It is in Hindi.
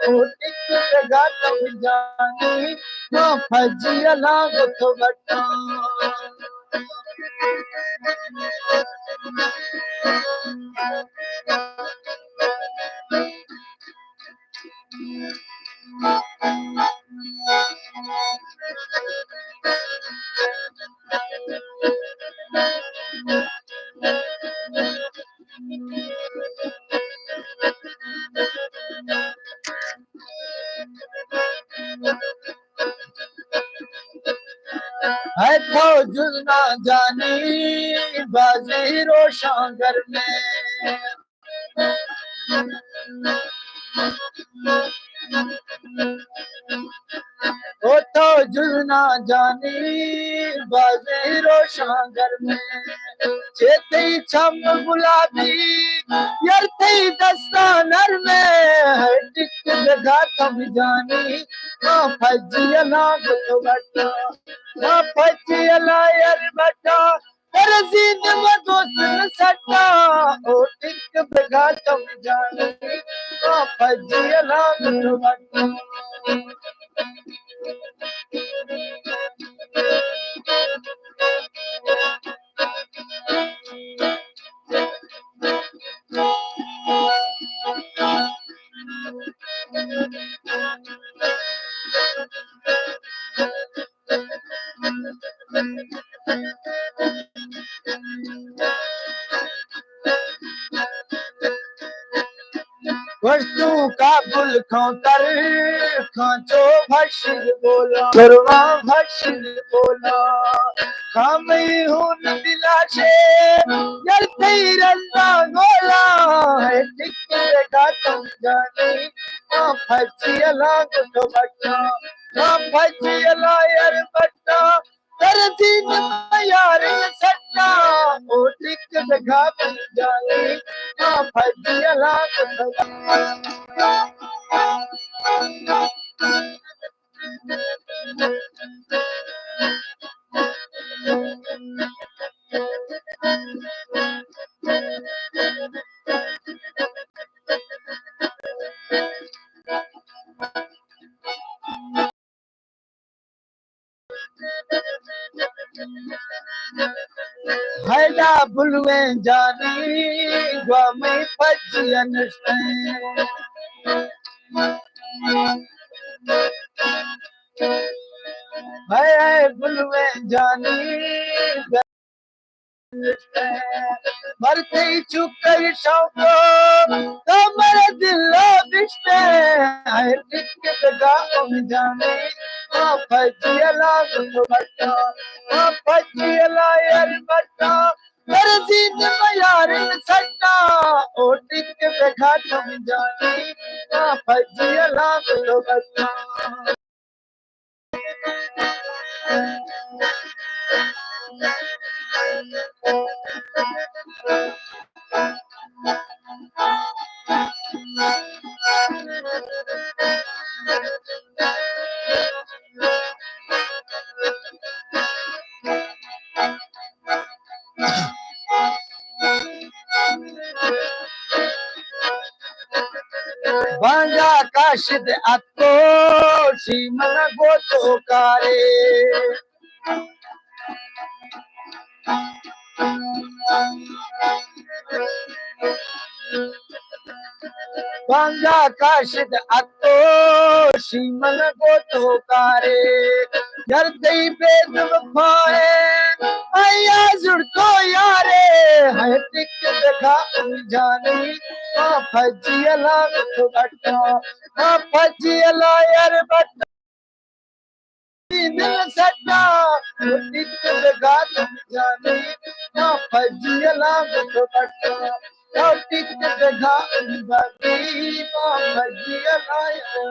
टिक लगा तुम जानी मां फजिया लागत बटा है तो जुना जानी बाजी रोशन घर में वो तो जुना जानी बाजी रोशन घर में चेते छम गुलाबी यार थई दस्तानर में टिक लगा तुम जानी मां फजिया लागत बटा मां फजिया यार बटा तेरे सीने में दोस्त न सटा ओ टिक लगा तुम जानी मां फजिया लागत बटा वस्तु काबुल खौतर खांचो भशिल बोला करवा भशिल बोला खामई हुन दिलाशे यार तेरी रंदा गोला है टिक लगा तुम जानी मां फजिया लागत बटा मां फजिया यार बटा तेरे दिन में यार सट्टा ओ टिक लगा तुम जानी मां फजिया लागत बटा हैदा बुलवे जानी ग्वामे फजियन है बुलवे जानी मरते चुक शौको कमर दिल बिस्ते है टिक लगा तुम जाने मां फजिया लागत बटा मां फजिया यार बटा तेरे सीने में यार सट्टा ओ टिक लगा तुम जाने मां फजिया लागत बटा बांजा काशिद अक्को शीमन गोतो कारे बांजा काशिद अक्को शीमन गोतो कारे घर दई बेद वफाए आया जुड़को यारे है टिक लगा जानी मां फजिया लागत बटा मां फजिया यार बटा दिल सट्टा टिक लगा तुम जानी मां फजिया लागत बटा टिक लगा बाकी मां फजिया लाया